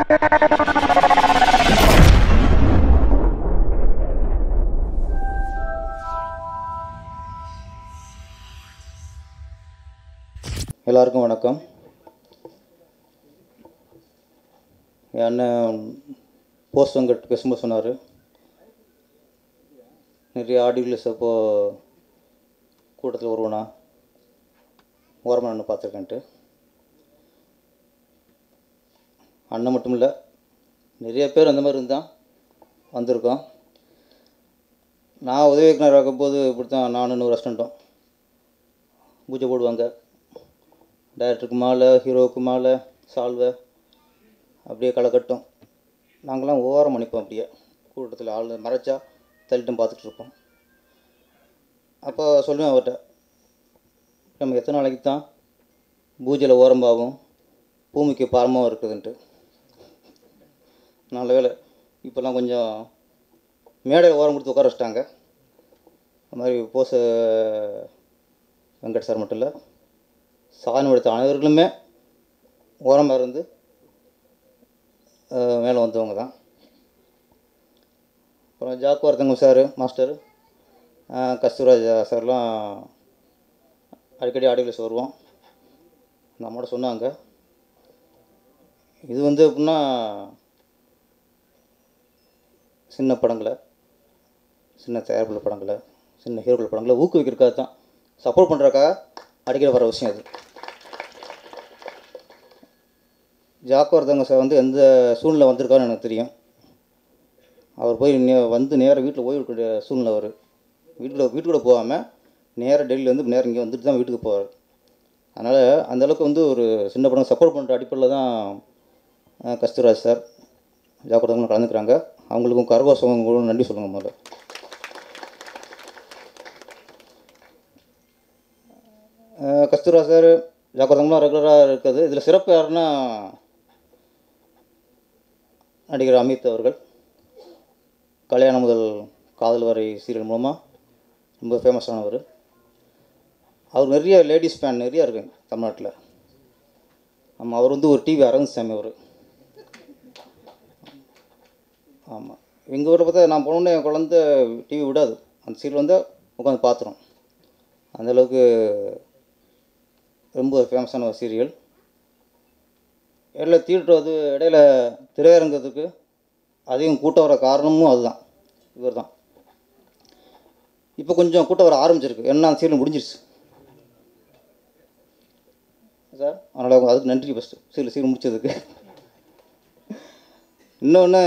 எல்லாருக்கும் வணக்கம். என் அண்ணன் போஸ்ட் வெங்கட் பேசும்போது சொன்னார், நிறைய ஆடியோஸ் அப்போது கூட்டத்தில் வருவனா ஓரமாக நான் பார்த்துருக்கேன்ட்டு. அண்ணன் மட்டும் இல்லை, நிறைய பேர் அந்த மாதிரி இருந்தால் வந்திருக்கோம். நான் உதவி இயக்குனர் ஆகும்போது இப்படி தான் நானும் இன்னொரு அசிஸ்டண்ட்டும் பூஜை போடுவாங்க. டைரக்டருக்கு மாலை, ஹீரோவுக்கு மாலை, சால்வை அப்படியே களை கட்டும். நாங்களாம் ஓரம் அனுப்போம். அப்படியே கூட்டத்தில் ஆள் மறைச்சா தள்ளிட்டும் பார்த்துட்ருப்போம். அப்போ சொல்லுவேன் அவர்கிட்ட, நம்ம எத்தனை நாளைக்கு தான் பூஜையில் ஓரம்பாகவும் பூமிக்கு பாரமாகவும் இருக்குதுன்ட்டு. நல்ல வேலை இப்போல்லாம் கொஞ்சம் மேடையில் ஓரம் கொடுத்து உட்கார வச்சிட்டாங்க. அது மாதிரி போஸ் வெங்கட் சார் மட்டும் இல்லை, சாதனை எடுத்த அனைவர்களுமே ஓரமாக இருந்து மேலே வந்தவங்க தான். அப்புறம் ஜாக்குவார்த்தங்க சார், மாஸ்டர் கஸ்தூராஜா சார்லாம் அடிக்கடி ஆடியோஸ் வருவோம். நம்மளோட சொன்னாங்க, இது வந்து எப்படின்னா சின்ன படங்களை, சின்ன தயாரிப்புள்ள படங்களை, சின்ன ஹீரோக்கள் படங்களை ஊக்குவிக்கிறதுக்காக தான், சப்போர்ட் பண்ணுறதுக்காக அடிக்கடி வர விஷயம் அது. ஜாக்குவார்த்தங்க சார் வந்து எந்த சூழ்நிலை வந்திருக்காருன்னு எனக்கு தெரியும். அவர் போய் நேராக வீட்டில் ஓய்வு சூழ்நிலை வரும். வீட்டுக்குள்ளே போகாமல் நேராக டெல்லியிலேருந்து நேரம் இங்கே வந்துட்டு தான் வீட்டுக்கு போவார். அதனால் அந்தளவுக்கு வந்து ஒரு சின்ன படம் சப்போர்ட் பண்ணுற அடிப்படையில் தான் கஸ்தூராஜ் சார், ஜாக்குவார்த்தங்களும் கலந்துக்கிறாங்க. அவங்களுக்கும் கரகோஷங்களும் நன்றி சொல்லுங்கள். முதல்ல கஸ்தூராஜ் சார், ஜாக்குவார்த்தங்களும் ரெகுலராக இருக்குது. இதில் சிறப்பு யாருன்னா நடிகர் அமித் அவர்கள். கல்யாணம் முதல் காதல் வரை சீரியல் மூலமாக ரொம்ப ஃபேமஸானவர். அவர் நிறைய லேடிஸ் ஃபேன் நிறையா இருக்குங்க தமிழ்நாட்டில். அவர் வந்து ஒரு டிவி அரவிந்த்சாமி அவர். ஆமாம், எங்கள் ஊரை பார்த்தா நான் போனோன்னே என் குழந்த டிவி விடாது, அந்த சீரியல் வந்து உட்காந்து பார்த்துரும். அந்தளவுக்கு ரொம்ப ஃபேமஸான ஒரு சீரியல். இடையில இடையில திரையரங்கத்துக்கு அதிகம் கூட்டம் வர காரணமும் அதுதான், இவர் தான். இப்போ கொஞ்சம் கூட்டம் வர ஆரம்பிச்சிருக்கு, ஏன்னா சீரியல் முடிஞ்சிருச்சு சார். அதனால் அதுக்கு நன்றி ஃபஸ்ட்டு, சீரியல் முடித்ததுக்கு. இன்னொன்று,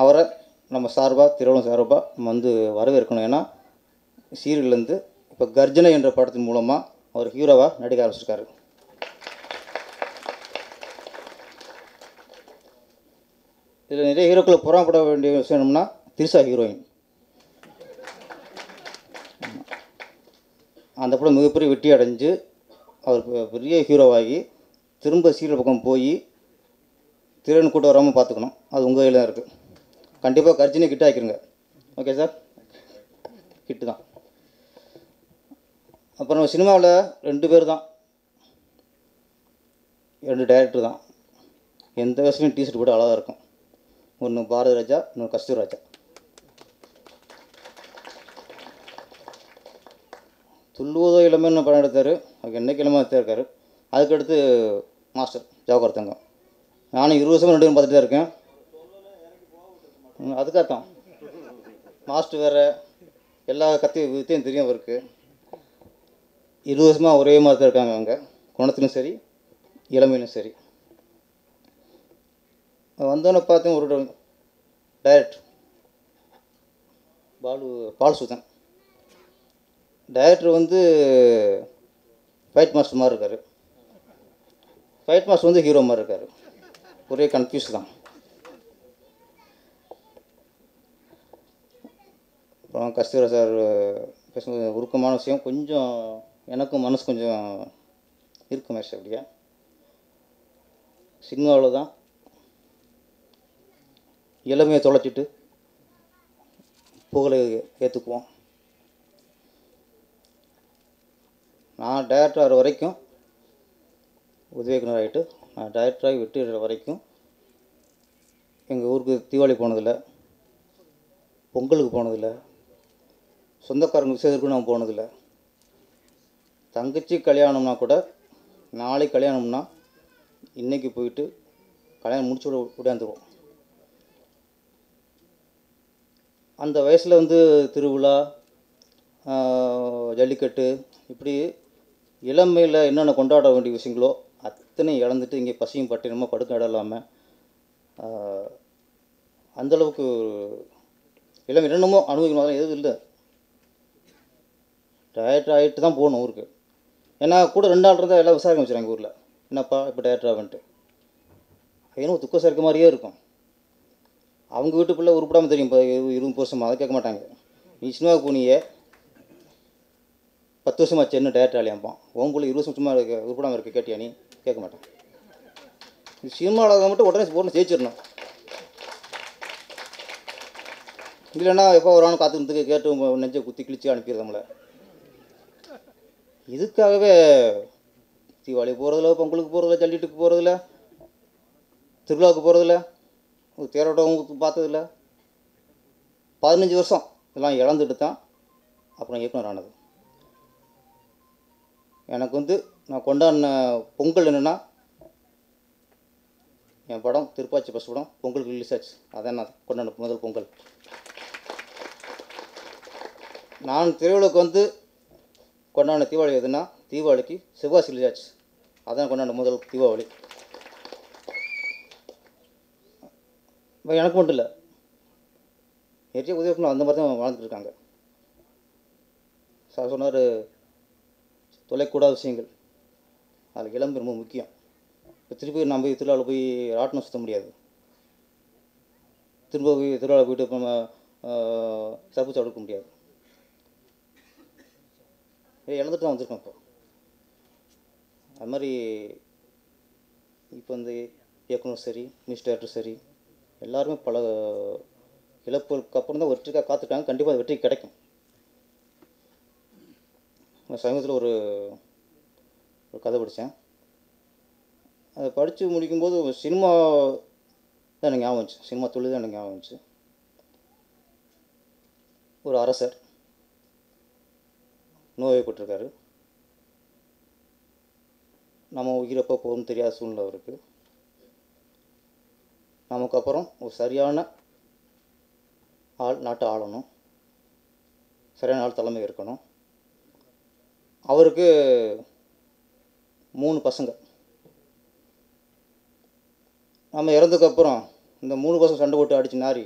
அவரை நம்ம சார்பாக, திருவள்ளம் சார்பாக நம்ம வந்து வரவேற்கணும். ஏன்னா சீரியல்லேருந்து இப்போ கர்ஜனை என்ற படத்தின் மூலமாக அவர் ஹீரோவாக நடிக்க ஆரம்பிச்சிருக்காரு. இதில் நிறைய ஹீரோக்களை புறப்பட வேண்டிய விஷயம் என்னன்னா, திரிஷா ஹீரோயின். அந்த படம் மிகப்பெரிய வெற்றி அடைஞ்சு அவர் பெரிய ஹீரோவாகி திரும்ப சீரியல் பக்கம் போய் திரையரங்கு கூட்டம் வராமல் பார்த்துக்கணும். அது உங்கள் கையில் தான் இருக்குது. கண்டிப்பாக கர்ஜனை கிட்ட ஆக்கிருங்க. ஓகே சார், கிட்டு தான். அப்புறம் சினிமாவில் 2 பேர் தான், 2 டைரக்டர் தான் எந்த வயசுலையும் டிஷர்ட் போட்டு அழகாக இருக்கும். ஒன்று பாரதி ராஜா, இன்னொன்று கஸ்தூராஜா. துள்ளுவதோ இளமைன்னு படம் எடுத்தார், அதுக்கு என்றைக்கு இளமை எடுத்தா இருக்கார். அதுக்கடுத்து மாஸ்டர் ஜாக்குவார்த்தங்க. நானும் 20 வருஷமாக 2 பேரும் பார்த்துட்டு தான் இருக்கேன். அதுக்காகத்தான் மாஸ்டர் வேறு, எல்லா வித்தையும் தெரியும் அவருக்கு. 20 வருஷமாக ஒரே மாதிரி தான் இருக்காங்க அவங்க, குணத்திலும் சரி இளமையிலும் சரி. வந்தோன்னே பார்த்தேன் ஒரு டைரக்டர் பாலசுதன். டைரக்டர் வந்து ஃபைட் மாஸ்டர் மாதிரி இருக்கார், ஃபைட் மாஸ்டர் வந்து ஹீரோ மாதிரி இருக்கார். ஒரே கன்ஃபியூஸ் தான். அப்புறம் கஸ்தூரா சார் பேசும்போது உருக்கமான விஷயம், கொஞ்சம் எனக்கும் மனசு கொஞ்சம் இருக்கு மேஷ். அப்படியே சினிமாவில் தான் இளமையை தொலைச்சிட்டு புகழை ஏற்றுக்குவோம். நான் டைரக்டர் ஆகிற வரைக்கும் உதவி இயக்குனர் ஆகிட்டு நான் டைரக்டராகி வெற்றி வரைக்கும் எங்கள் ஊருக்கு தீபாவளி போனதில்லை, பொங்கலுக்கு போனதில்லை, சொந்தக்காரங்க விசேஷத்துக்கும் நான் போனதில்லை. தங்கச்சி கல்யாணம்னா கூட நாளைக்கு கல்யாணம்னா இன்றைக்கி போயிட்டு கல்யாணம் முடிச்சு விடாந்துருவோம். அந்த வயசில் திருவிழா, ஜல்லிக்கட்டு, இப்படி இளமையில் என்னென்ன கொண்டாட வேண்டிய விஷயங்களோ அத்தனை இழந்துட்டு இங்கே பசியும் பட்டினமாக படுக்க இடம் இல்லாமல் அந்தளவுக்கு இளமை என்னென்னமோ அனுபவிக்கணும் எதுவும் இல்லை. டயர்ட் ஆகிட்டு தான் போகணும் ஊருக்கு. ஏன்னா கூட 2 நாள் இருந்தால் எல்லாம் விசாரிக்க வச்சுருவாங்க எங்கள் ஊரில், என்னப்பா இப்போ டயர்ட் ஆகுன்ட்டு. ஏன்னா துக்க சேர்க்க மாதிரியே இருக்கும். அவங்க வீட்டுக்குள்ளே உருப்படாமல் தெரியும். இப்போ 20 வருஷமாக அதை கேட்க மாட்டாங்க. நீ சினிமாவுக்கு போனியே 10 வருஷமாச்சு என்ன டயர்ட் ஆகலையாம்பான். உங்களுக்குள்ள 20 வருஷம் சும்மா இருக்க உருப்படாமல் இருக்க கேட்டியா நீ? கேட்க மாட்டேன். சினிமாவில் மட்டும் உடனே போட்டு ஜெயிச்சிடணும். இல்லைன்னா எப்போ வரானு காத்துக்கிறதுக்கு கேட்டு நெஞ்சை குத்தி கிழிச்சு அனுப்பிடுறது நம்மளை. இதுக்காகவே தீபாவளி போகிறதில்ல, பொங்கலுக்கு போகிறதில்ல, ஜல்லிட்டுக்கு போகிறதில்ல, திருவிழாவுக்கு போகிறதில்ல, தேரோட்டம் பார்த்ததில்ல. 15 வருஷம் இதெல்லாம் இழந்துட்டு தான் அப்புறம் இயக்குனர் ஆனது. எனக்கு நான் கொண்டாடின பொங்கல் என்னென்னா, என் படம் திருப்பாச்சி ஃபஸ்ட் படம் பொங்கலுக்கு ரிலீஸ் ஆச்சு. அதான் நான் கொண்டாடின முதல் பொங்கல். நான் திரையுலகுக்கு கொண்டாடின தீபாவளி எதுனா, தீபாவளிக்கு சிவாசி ரிலீஸ் ஆச்சு. அதான் கொண்டாடின முதல் தீபாவளி. எனக்கு மட்டும் இல்லை, நிறைய உதவி அந்த மாதிரி தான் வாழ்ந்துட்டு இருக்காங்க. சார் சொன்னார் தொலைக்கூடாத விஷயங்கள், அதில் இளம்பு ரொம்ப முக்கியம். இப்போ திருப்பி நம்ம போய் திருவிழாவில் போய் ராட்டினம் சுற்ற முடியாது. திரும்ப போய் திருவிழா போய்ட்டு இப்போ நம்ம சர்ப்பு சாப்பிட முடியாது. இழந்துட்டு தான் வந்திருக்கோம். இப்போ அது மாதிரி இப்போ இயக்குனர் சரி, மியூசிக் டைரக்டர் சரி, எல்லாருமே பல இழப்புகளுக்கு அப்புறம் தான் வெற்றிக்காக காத்துட்டாங்க. கண்டிப்பாக அது வெற்றி கிடைக்கும். சமீபத்தில் ஒரு கதை படித்தேன். அதை படித்து முடிக்கும்போது சினிமா தான் எனக்கு ஞாபகம் வந்துச்சு. சினிமா தொழில் தான் எனக்கு ஞாபகம் வந்துச்சு. ஒரு அரசர் நோய்பட்டிருக்காரு. நம்ம உயிரப்போ போகணும்னு தெரியாத சூழ்நிலை அவருக்கு. நமக்கு அப்புறம் ஒரு சரியான ஆள் நாட்டை ஆளணும், சரியான ஆள் தலைமை இருக்கணும். அவருக்கு 3 பசங்க. நம்ம இறந்ததுக்கப்புறம் இந்த 3 பசங்க சண்டை போட்டு அடித்து நாரி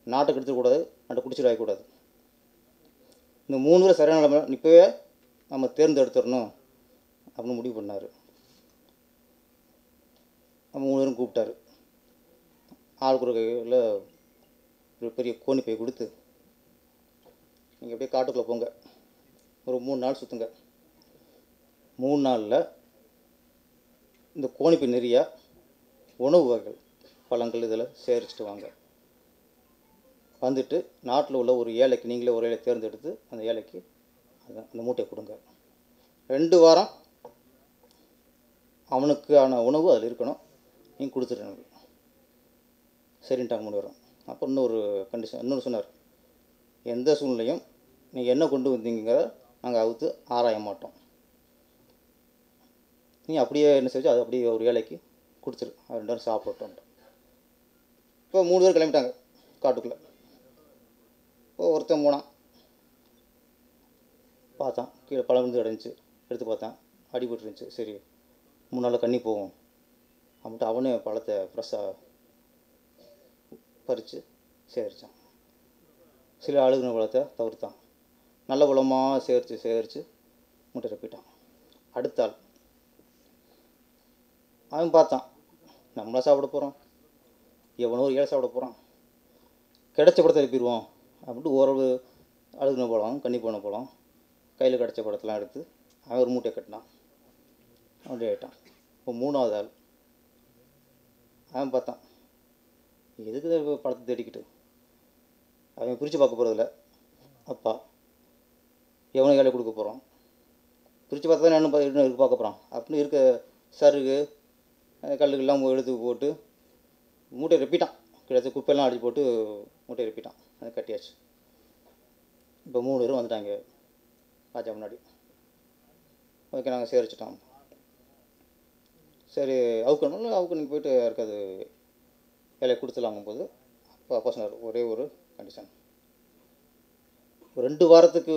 நாட்டை கெடுத்துக்கூடாது, நாட்டை குடிச்சிட்டு ஆகக்கூடாது. இந்த 3 பேர் சரியான நிலைமை இப்போவே நம்ம தேர்ந்தெடுத்துடணும் அப்படின்னு முடிவு பண்ணார். நம்ம 3 பேரும் கூப்பிட்டாரு. ஆளுக்கு ஒரு கையில் ஒரு பெரிய கோணி பை கொடுத்து, நீங்கள் அப்படியே காட்டுக்குள்ளே போங்க, ஒரு 3 நாள் சுற்றுங்க. 3 நாளில் இந்த கோணிப்பை நிறையா உணவு வகைகள், பழங்கள் இதெல்லாம் சேகரிச்சுட்டு வாங்க. வந்துட்டு நாட்டில் உள்ள ஒரு ஏழைக்கு, நீங்களே ஒரு ஏழை தேர்ந்தெடுத்து அந்த ஏழைக்கு அந்த மூட்டையை கொடுங்க. 2 வாரம் அவனுக்கான உணவு அதில் இருக்கணும், நீங்கள் கொடுத்துட்டு சரின்ட்டாங்க 3 பேரும். அப்போ இன்னொரு கண்டிஷன் இன்னொன்று சொன்னார், எந்த சூழ்நிலையும் நீங்கள் என்ன கொண்டு வந்தீங்கிறத நாங்கள் அவுத்து ஆராய மாட்டோம். நீ அப்படியே என்ன செஞ்சு அது அப்படியே ஒரு ஏழைக்கு கொடுத்துரு, 2 பேரும் சாப்பிட்டோம். இப்போ 3 பேர் கிளம்பிட்டாங்க காட்டுக்குள்ளே. இப்போ ஒருத்தன் போனான், பார்த்தான் கீழே பழம் விழுந்து கிடந்துச்சு, எடுத்து பார்த்தான் அடிபட்டு இருந்துச்சு. சரி 3 நாளில் கண்ணி போகும் அப்படின்ட்டு அவனே பழத்தை ஃப்ரெஷ்ஷாக பறித்து சேகரித்தான். சில அழுகுன பழத்தை தவிர்த்தான். நல்ல பழமாக சேகரித்து மூட்டை போயிட்டான். அடுத்த ஆள் அவன் பார்த்தான், நம்மளா சாப்பிட போகிறோம், எவனோ ஒரு ஏழை சாப்பிட போகிறான், கிடைச்ச பழத்தை எழுப்பிடுவோம் அப்படின்ட்டு ஓரளவு அழுகுன பழம், கண்ணி போன பழம், கையில் கிடச்ச பழத்தெல்லாம் எடுத்து அவன் ஒரு மூட்டையை கட்டினான். அப்படி ஆகிட்டான். இப்போ 3ஆவது ஆள் அவன் பார்த்தான், எதுக்கு பழத்தை தேடிக்கிட்டு, அவன் பிரித்து பார்க்க போகிறதில்ல. அப்பா எவனை வேலை கொடுக்க போகிறோம், பிரித்து பார்த்தா தான் என்ன பார்க்க போகிறான் அப்படின்னு இருக்க சருகு கல்லுக்கெல்லாம் எடுத்து போட்டு மூட்டை ரெப்பிட்டான். கிட்டத்தட்ட குப்பையெல்லாம் அடிச்சு போட்டு மூட்டை ரெப்பிட்டான். அது கட்டியாச்சு. இப்போ 3 பேரும் வந்துட்டாங்க ராஜா முன்னாடி. ஓகே, நாங்கள் சேரிச்சிட்டோம். சரி அவுக்கணும், நீங்கள் போயிட்டு யாருக்காது வேலையை கொடுத்துலாங்கும்போது அப்போ அப்பா சொன்னார், ஒரே ஒரு கண்டிஷன், 2 வாரத்துக்கு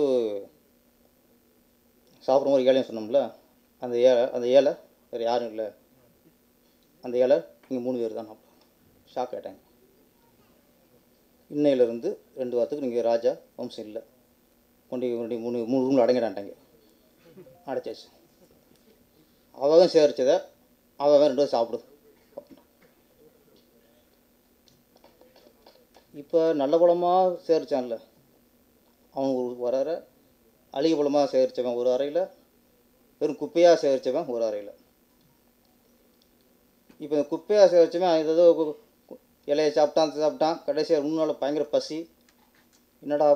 சாப்பிட்ற மாதிரி ஏழையும் சொன்னோம்ல, அந்த ஏழை வேறு யாரும் இல்லை, அந்த ஏழை நீங்கள் 3 பேர் தான். ஷாக் ஆகிட்டாங்க. இன்னையிலேருந்து 2 வாரத்துக்கு நீங்கள் ராஜா வம்சம் இல்லை, கொண்டு 3 ரூமில் அடங்கிடான்ட்டாங்க. அடைச்சாச்சு. அவன் சேரிச்சதை அவன் 2 பேர் சாப்பிடு. இப்போ நல்ல பழமாக சேரிச்சான்ல, அவன் ஒரு அறை, அழுகி பழமாக சேரித்தவன் ஒரு அறையில், வெறும் குப்பையாக சேரித்தவன் ஒரு அறையில். இப்போ இந்த குப்பையாக சேரித்தவன் ஏதோ இலையை சாப்பிட்டான். கடைசியாக 3 நாள் பயங்கர பசி, என்னடா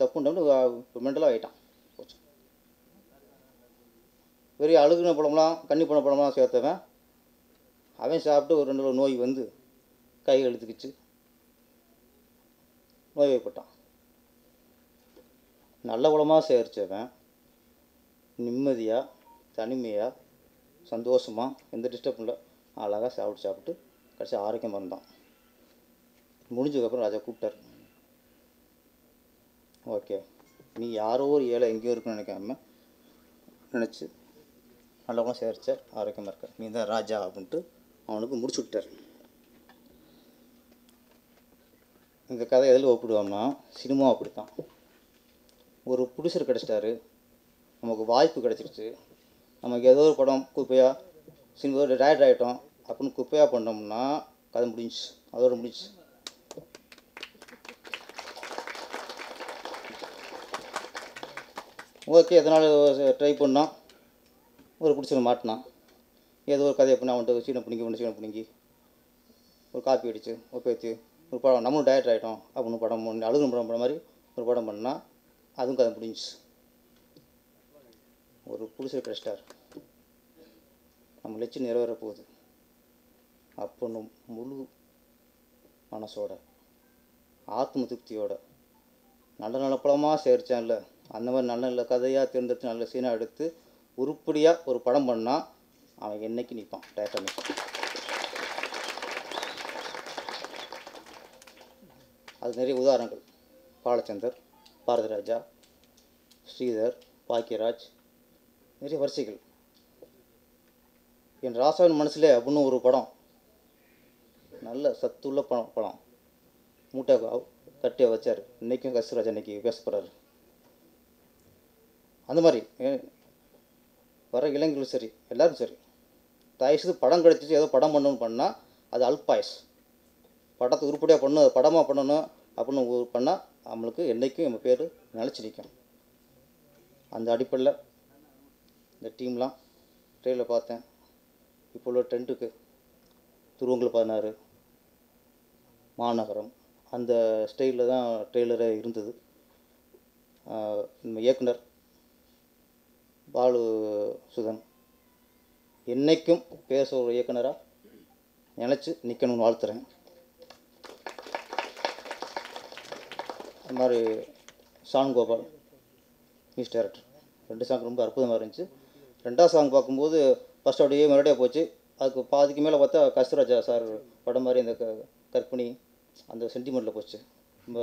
தப்புன்னு மெண்டலாக ஆகிட்டான். பெரிய அழுகுன பழம்லாம் கன்னி பண்ண பழம்லாம் சேர்த்தவன் அவன் சாப்பிட்டு ஒரு 2 நோய் வந்து கை எழுத்துக்கிச்சு, நோய்வாய்ப்பட்டான். நல்ல பழமாக சேரித்தவன் நிம்மதியாக தனிமையாக சந்தோஷமாக எந்த டிஸ்டர்பும் இல்லை அழகாக சாப்பிட்டு கடைசி ஆரோக்கியமாக இருந்தான். முடிஞ்சதுக்கப்புறம் ராஜா கூப்பிட்டார், ஓகே நீ யாரோ ஒரு ஏழை எங்கேயோ இருக்குன்னு நினச்சி நல்லவங்களும் சேரிச்ச ஆரோக்கியமாக இருக்க, நீ தான் ராஜா அப்படின்ட்டு அவனுக்கு முடிச்சு விட்டார். இந்த கதை எதில் ஒப்பிடுவோம்னா சினிமா அப்படித்தான். ஒரு ப்ரொடியூசர் கிடச்சிட்டாரு, நமக்கு வாய்ப்பு கிடச்சிருச்சு, நமக்கு ஏதோ ஒரு படம் குப்பையாக சினிமா டைரக்டர் ஆகிட்டோம் அப்படின்னு குப்பையாக பண்ணோம்னா கதை முடிஞ்சிச்சு, அதோடு முடிஞ்சிச்சு. ஓகே, எதனால் ட்ரை பண்ணான், ஒரு ப்ரொடியூசர் மாட்டினான், ஏதோ ஒரு கதையை பண்ணி அவன்கிட்ட சீனை பிடிங்கி ஒரு காப்பி அடித்து ஒரு பேத்தி ஒரு படம் நம்மளும் டைரக்டர் ஆகிட்டோம் அப்படின்னு படம் அழுகு படம் பண்ண மாதிரி ஒரு படம் பண்ணால் அதுவும் கதை முடிஞ்சிச்சு. ஒரு ப்ரொடியூசர் கிடச்சிட்டார், நம்ம லட்சியம் நிறைவேற போகுது அப்படின்னு முழு மனசோட ஆத்ம திருப்தியோட நல்ல படமாக சேரிச்சான்ல, அந்த மாதிரி நல்ல கதையாக தேர்ந்தெடுத்து நல்ல சீனாக எடுத்து உருப்படியாக ஒரு படம் பண்ணால் அவன் என்றைக்கு நிற்பான், டேரக்டர் நிற்பான். அது நிறைய உதாரணங்கள், பாலச்சந்தர், பாரதிராஜா, ஸ்ரீதர், பாக்கியராஜ், நிறைய வரிசைகள். என் ராசாவின் மனசிலே அப்படின்னு ஒரு படம், நல்ல சத்துள்ள படம் மூட்டை கட்டியை வச்சார். இன்றைக்கும் கஸ்தூராஜ் இன்றைக்கி பேசப்படுறாரு. அந்த மாதிரி வர இளைஞர்களும் சரி எல்லோரும் சரி தயவுசெய்து படம் கிடச்சிச்சு ஏதோ படம் பண்ணணும்னு பண்ணால் அது அல்பாயஸ். படத்தை உருப்படியாக படமாக பண்ணணும் அப்படின்னு பண்ணால் நம்மளுக்கு என்றைக்கும் நம்ம பேர் நிலச்சி நிற்கும். அந்த அடிப்படையில் இந்த டீம்லாம் ட்ரெயிலில் பார்த்தேன். இப்போ உள்ள ட்ரெண்டுக்கு துருவங்கள் 16 மாநகரம் அந்த ஸ்டைலில் தான் ட்ரெய்லரே இருந்தது. நம்ம இயக்குனர் பாலு சுதன் என்றைக்கும் பேச ஒரு இயக்குனராக நினச்சி நிற்கணும்னு வாழ்த்துறேன். அது மாதிரி Shaan Gopal music director 2 song ரொம்ப அற்புதமாக இருந்துச்சு. 2ஆவது சாங் பார்க்கும்போது ஃபஸ்ட் அப்படியே மறுபடியும் போச்சு. அதுக்கு பாதிக்கு மேலே பார்த்தா கஸ்தூராஜா சார் படம் மாதிரி அந்த கற்பனை அந்த சென்டிமெண்ட்டில் போச்சு. ரொம்ப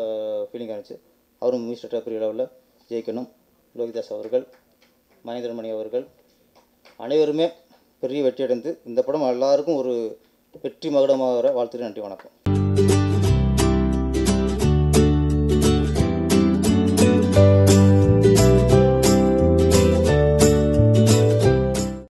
ஃபீலிங்காக இருந்துச்சு. அவரும் மியூசிக் டைரக்டர் பெரிய லெவலில் ஜெயிக்கணும். லோகிதாஸ் அவர்கள், மகேந்திரமணி அவர்கள் அனைவருமே பெரிய வெற்றி அடைந்து இந்த படம் எல்லாருக்கும் ஒரு வெற்றி மகுடமாக வாழ்த்துறேன். நன்றி, வணக்கம்.